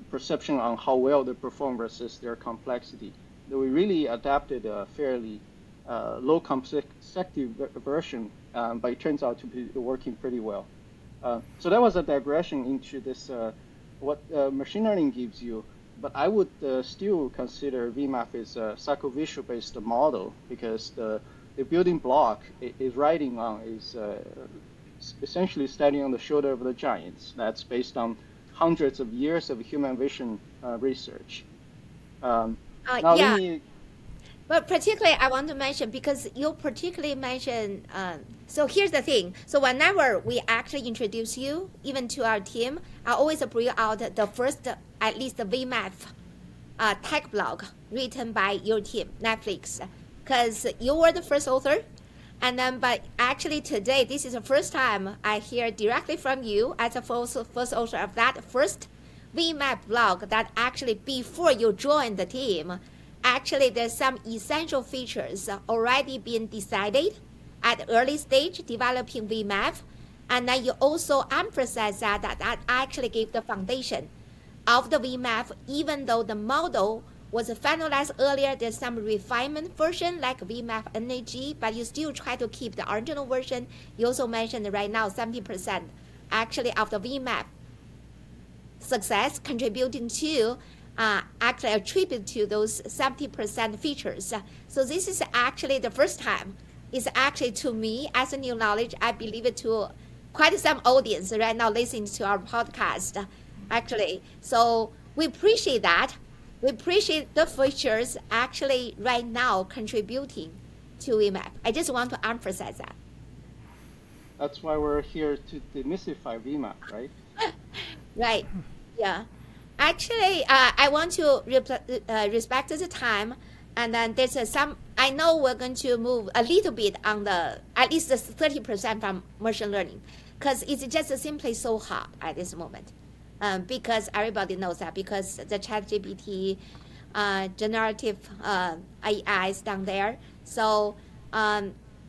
perception on how well they perform versus their complexity. We really adapted a fairly low complexity version, but it turns out to be working pretty well. So that was a digression into this what machine learning gives you. But I would still consider VMAF is a psychovisual-based model because the building block is riding on is essentially standing on the shoulder of the giants. That's based on hundreds of years of human vision research. Now Yeah. let me. But particularly, I want to mention because you particularly mentioned. So here's the thing. So whenever we actually introduce you, even to our team, I always bring out the first, at least the VMAF tech blog written by your team, Netflix, because you were the first author. And then, but actually today, this is the first time I hear directly from you as a first author of that first VMAF blog that actually before you joined the team, actually there's some essential features already being decided at early stage developing VMAF. And then you also emphasize that actually gave the foundation of the VMAF, even though the model was finalized earlier, there's some refinement version like VMAF NAG, but you still try to keep the original version. You also mentioned right now 70% actually of the VMAF success contributing to actually attribute to those 70% features. So this is actually the first time. It's actually to me as a new knowledge. I believe it to quite some audience right now listening to our podcast. Actually, so we appreciate that. We appreciate the features actually right now contributing to VMAF. I just want to emphasize that. That's why we're here to demystify VMAF, right? Right. Yeah. Actually, I want to respect the time, and then there's some. I know we're going to move a little bit on the at least the 30% from machine learning, because it's just simply so hard at this moment. Because everybody knows that because the ChatGPT, generative AI is down there. So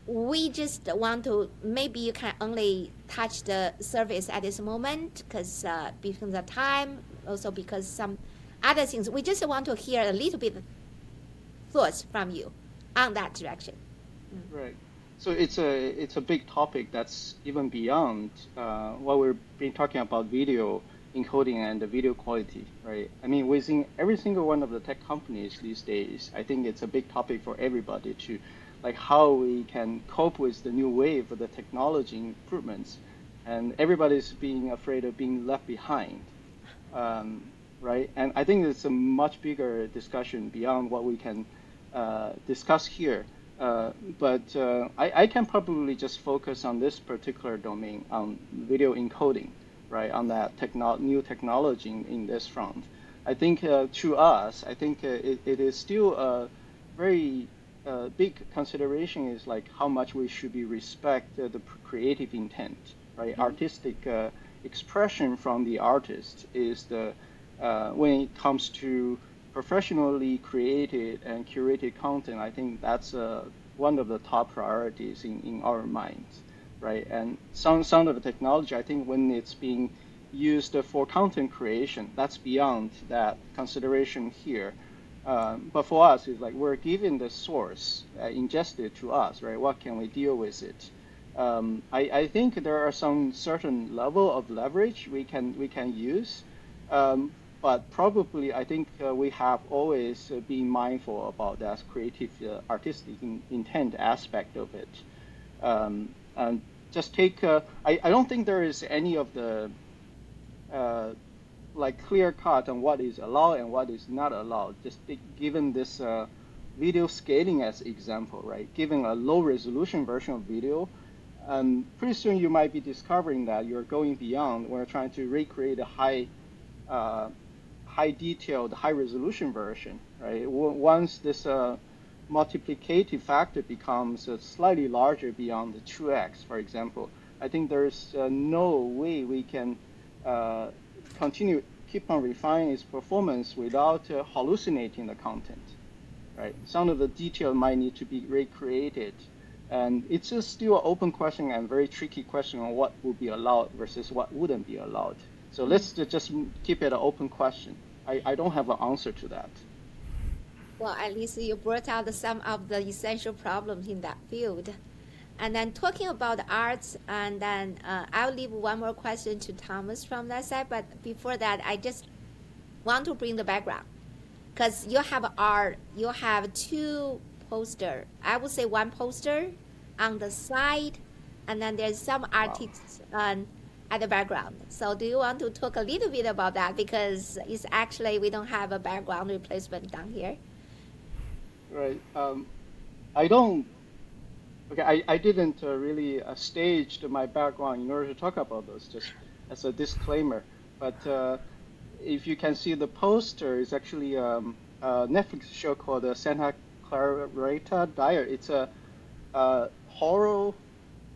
we just want to maybe you can only touch the surface at this moment because because of time, also because some other things. We just want to hear a little bit thoughts from you on that direction. Right. So it's a big topic that's even beyond what we've been talking about video encoding and the video quality, right? I mean, within every single one of the tech companies these days, I think it's a big topic for everybody to, like, how we can cope with the new wave of the technology improvements, and everybody's being afraid of being left behind. right? And I think it's a much bigger discussion beyond what we can discuss here. But I can probably just focus on this particular domain, on video encoding, right? On that new technology in this front. I think to us, I think it is still a very big consideration is like how much we should be respect the creative intent, right? Artistic expression from the artist is the when it comes to professionally created and curated content. I think that's one of the top priorities in our minds, right? And some of the technology, I think when it's being used for content creation, that's beyond that consideration here. But for us, it's like we're given the source ingested to us, right? What can we deal with it? I think there are some certain level of leverage we can use, but probably I think we have always been mindful about that creative, artistic intent aspect of it. And just take, I don't think there is any of the like clear cut on what is allowed and what is not allowed. Just given this video scaling as example, right? Given a low resolution version of video, pretty soon you might be discovering that you're going beyond when you're trying to recreate a high detailed, high resolution version, right? Once this multiplicative factor becomes slightly larger beyond the 2x, for example, I think there's no way we can keep on refining its performance without hallucinating the content, right? Some of the detail might need to be recreated. And it's still an open question and very tricky question on what would be allowed versus what wouldn't be allowed. So let's just keep it an open question. I don't have an answer to that. Well, at least you brought out some of the essential problems in that field. And then talking about arts, and then I'll leave one more question to Thomas from that side. But before that, I just want to bring the background. Because you have art, you have two poster. I would say one poster on the side, and then there's some artists at the background. So do you want to talk a little bit about that? Because it's actually, we don't have a background replacement down here. Right. I don't. Okay, I didn't really stage my background in order to talk about those, just as a disclaimer. But if you can see the poster, it's actually a Netflix show called Santa Clarita Diet. It's a horror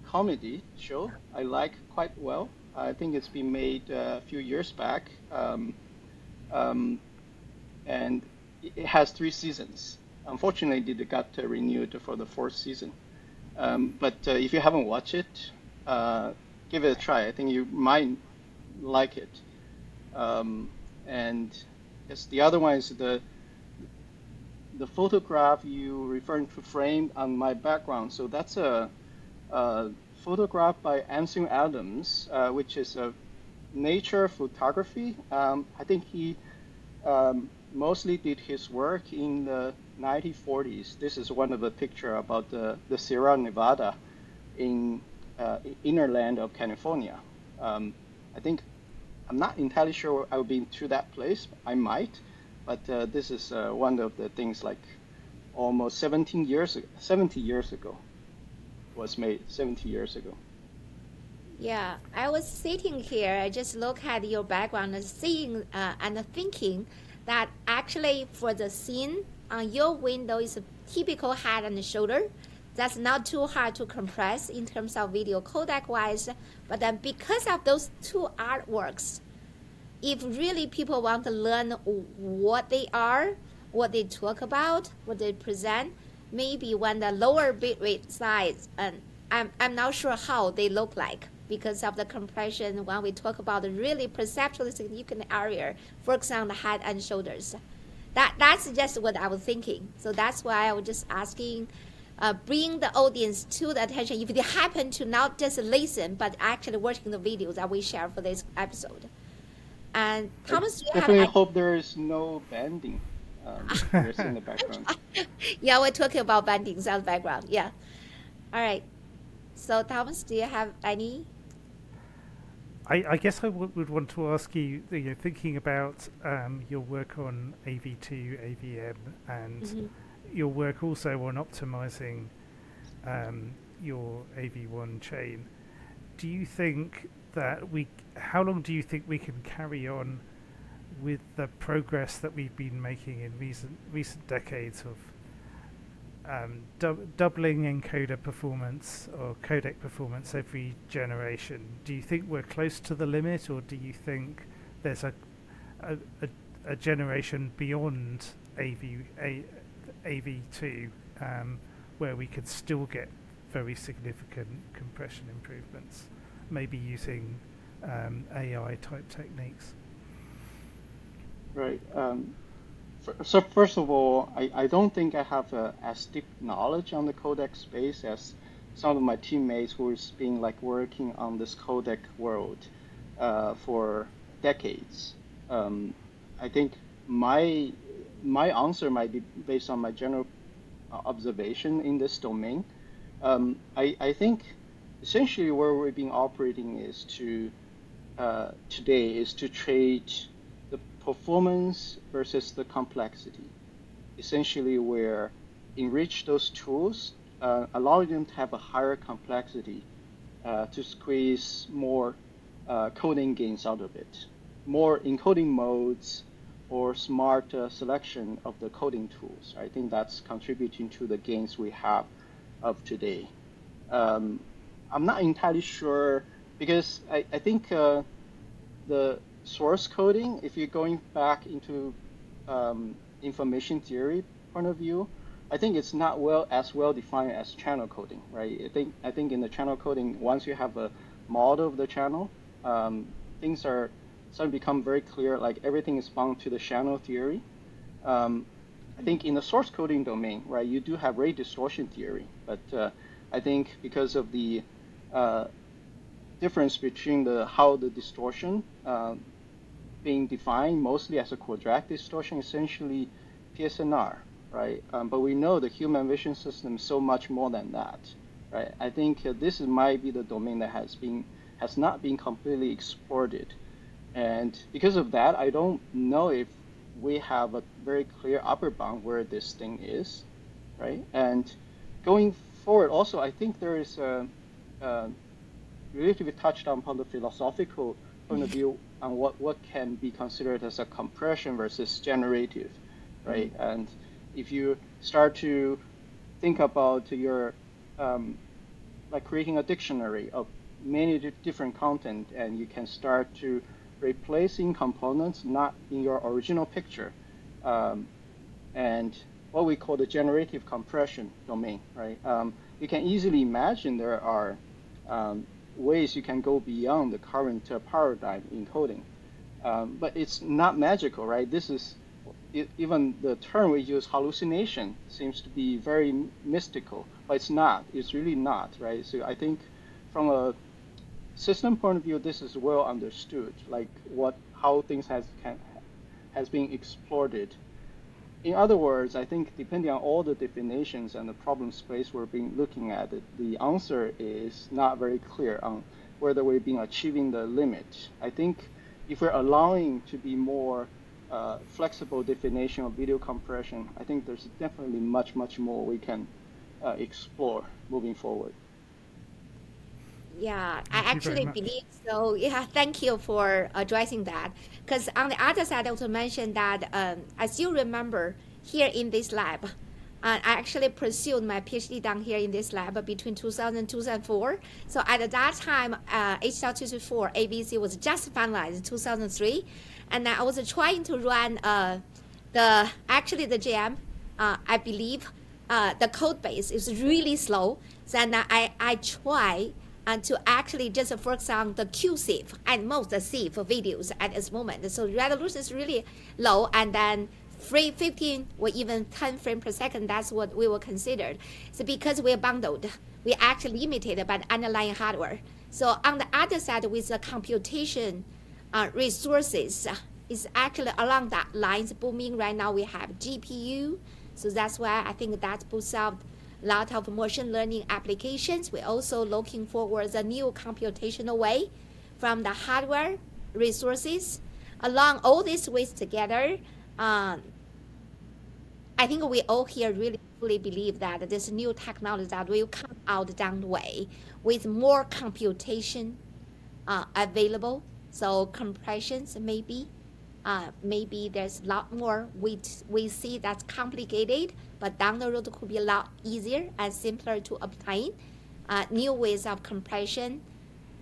comedy show I like quite well. I think it's been made a few years back, and it has 3 seasons. Unfortunately, it got renewed for the 4th season. But if you haven't watched it, give it a try. I think you might like it. And yes, the other one is the photograph you referring to framed on my background. So that's a photograph by Anson Adams, which is a nature photography. I think he mostly did his work in the 1940s. This is one of the picture about the Sierra Nevada in inner land of California. I think I'm not entirely sure I've been to that place. I might, but this is one of the things like almost 70 years ago was made 70 years ago. Yeah, I was sitting here, I just look at your background and seeing and thinking that actually for the scene on your window is a typical head and shoulder. That's not too hard to compress in terms of video codec wise. But then because of those two artworks, if really people want to learn what they are, what they talk about, what they present, maybe when the lower bitrate size, and I'm not sure how they look like because of the compression when we talk about the really perceptually significant area, for example, the head and shoulders. That's just what I was thinking. So that's why I was just asking, bring the audience to the attention if they happen to not just listen, but actually watching the videos that we share for this episode. And Thomas, do you Definitely have? hope there is no banding. There's in the background. Yeah, we're talking about bandings on the background. Yeah. All right. So Thomas, do you have any? I guess I would want to ask you, thinking about your work on AV2, AVM, and Hmm. your work also on optimizing your AV1 chain. Do you think that how long do you think we can carry on with the progress that we've been making in recent decades of doubling encoder performance or codec performance every generation? Do you think we're close to the limit, or do you think there's a generation beyond AV2 where we could still get very significant compression improvements, maybe using AI type techniques? Right. So first of all, I don't think I have as deep knowledge on the codec space as some of my teammates who has been like working on this codec world for decades. I think my answer might be based on my general observation in this domain. I think essentially where we've been operating is today is to trade the performance versus the complexity. Essentially, where enrich those tools, allow them to have a higher complexity to squeeze more coding gains out of it, more encoding modes or smart selection of the coding tools. I think that's contributing to the gains we have of today. I'm not entirely sure because I think the source coding, if you're going back into information theory point of view, I think it's not as well defined as channel coding, right? I think in the channel coding, once you have a model of the channel, things are suddenly become very clear. Like everything is bound to the channel theory. I think in the source coding domain, right, you do have rate distortion theory, but I think because of the difference between how the distortion being defined mostly as a quadratic distortion, essentially PSNR, right? But we know the human vision system is so much more than that, right? I think this might be the domain that has not been completely explored, and because of that, I don't know if we have a very clear upper bound where this thing is, right? And going forward, also, I think there is relatively touched upon the philosophical point of view on what can be considered as a compression versus generative, right? And if you start to think about your like creating a dictionary of many different content, and you can start to replacing components not in your original picture, and what we call the generative compression domain, right? You can easily imagine there are ways you can go beyond the current paradigm in coding, but it's not magical, right? This is even the term we use, hallucination, seems to be very mystical, but it's not. It's really not, right? So I think from a system point of view, this is well understood, like how things has been explored. In other words, I think depending on all the definitions and the problem space we're been looking at, the answer is not very clear on whether we've been achieving the limit. I think if we're allowing to be more flexible definition of video compression, I think there's definitely much more we can explore moving forward. Yeah, I Thank you very actually much. believe so. Yeah, thank you for addressing that. Because on the other side, I also mentioned that I still remember here in this lab, I actually pursued my PhD down here in this lab between 2000 and 2004. So at that time, H.224 ABC was just finalized in 2003. And I was trying to run the GM, I believe the code base is really slow. Then I try to actually just focus on the QSIF and most the CIF videos at this moment. So resolution is really low, and then 15 or even 10 frames per second, that's what we will consider. So because we're bundled, we actually limited by the underlying hardware. So on the other side, with the computation resources, is actually along that lines booming. Right now we have GPU, so that's why I think that boosts up a lot of machine learning applications. We're also looking forward a new computational way from the hardware resources. Along all these ways together, um, I think we all here really fully believe that this new technology that will come out down the way with more computation available. So compressions maybe there's a lot more we see that's complicated, but down the road could be a lot easier and simpler to obtain. New ways of compression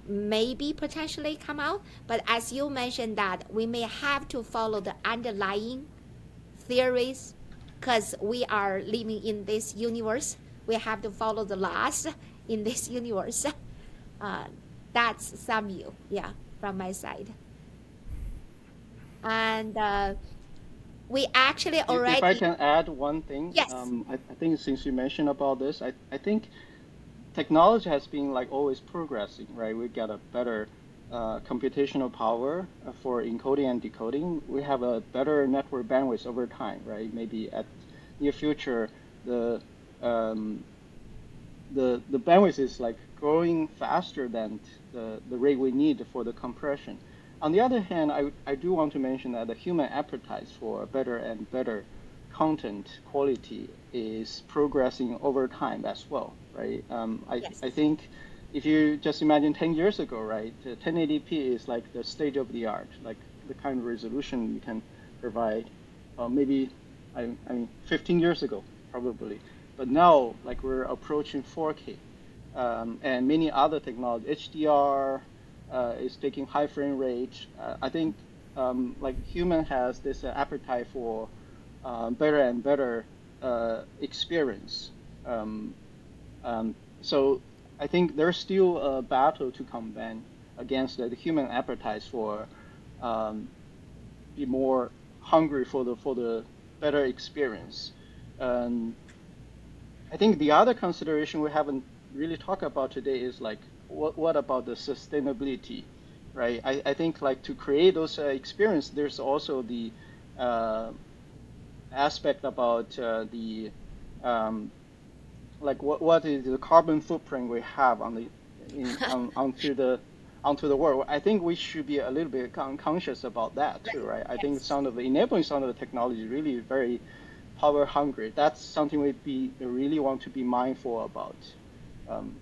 maybe potentially come out, but as you mentioned that we may have to follow the underlying theories because we are living in this universe. We have to follow the laws in this universe. Uh, that's some view, yeah, from my side. And we actually If I already, can add one thing, yes, I think since you mentioned about this, I think technology has been like always progressing, right? We get a better computational power for encoding and decoding. We have a better network bandwidth over time, right? Maybe at near future, the um, the bandwidth is like growing faster than the rate we need for the compression. On the other hand, I do want to mention that the human appetite for better and better content quality is progressing over time as well, right? yes, I think if you just imagine 10 years ago, right, 1080p is like the state of the art, like the kind of resolution you can provide. Maybe, I mean, 15 years ago, probably. But now, like we're approaching 4K, and many other technology, HDR is taking high frame rate. I think like human has this appetite for better and better experience. Um, so I think there's still a battle to combine against the human appetite for um, be more hungry for the better experience. Um, I think the other consideration we haven't really talked about today is like what about the sustainability, right? I think like to create those experience, there's also the uh, aspect about the um, like what is the carbon footprint we have on the onto the world. I think we should be a little bit conscious about that too, right, right? I think yes, some of the enabling some of the technology is really very power hungry. That's something we really want to be mindful about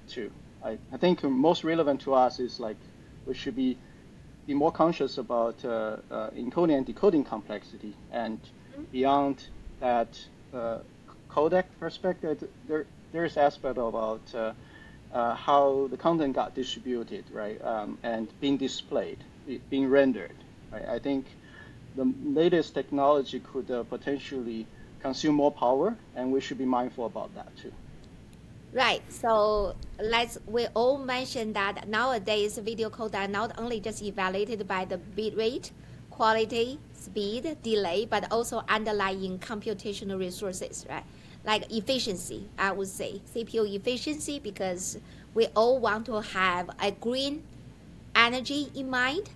too. I think most relevant to us is like we should be more conscious about encoding and decoding complexity, and mhm, beyond that codec perspective, there's aspect about how the content got distributed, right, and being displayed, being rendered. Right? I think the latest technology could potentially consume more power, and we should be mindful about that too. right. So we all mention that nowadays video code are not only just evaluated by the bit rate, quality, speed, delay, but also underlying computational resources, right? Like efficiency, I would say CPU efficiency, because we all want to have a green energy in mind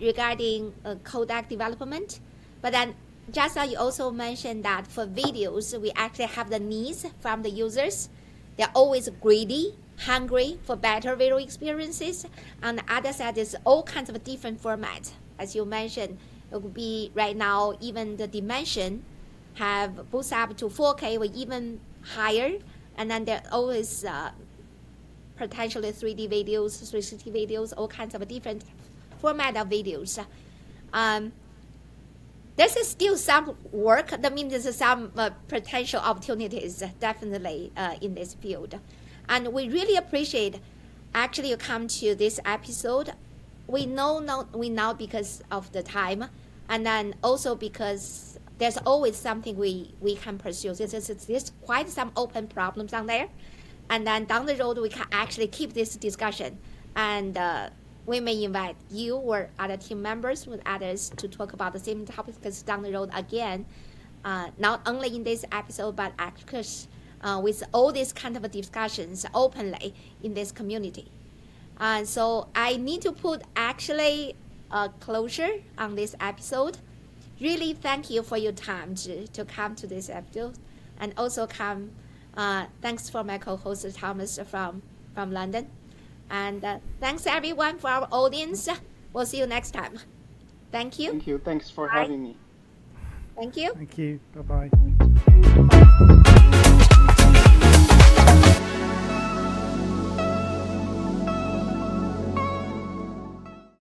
regarding codec development. But then, just as you also mentioned that for videos, we actually have the needs from the users. They're always greedy, hungry for better video experiences. On the other side, there's all kinds of different formats. As you mentioned, it would be right now, even the dimension have boost up to 4K or even higher. And then there always potentially 3D videos, 360 videos, all kinds of different format of videos. Um, there's still some work. That means there's some potential opportunities definitely in this field, and we really appreciate actually you come to this episode. We know now we now because of the time, and then also because there's always something we can pursue. There's quite some open problems on there, and then down the road we can actually keep this discussion, and we may invite you or other team members with others to talk about the same topics down the road again, not only in this episode but actually with all these kind of discussions openly in this community. So I need to put actually a closure on this episode. Really thank you for your time to come to this episode, and also come thanks for my co-host Thomas from London. And thanks everyone for our audience. We'll see you next time. Thank you. Thank you. Thanks for Bye. having me. Thank you. Thank you. Bye-bye.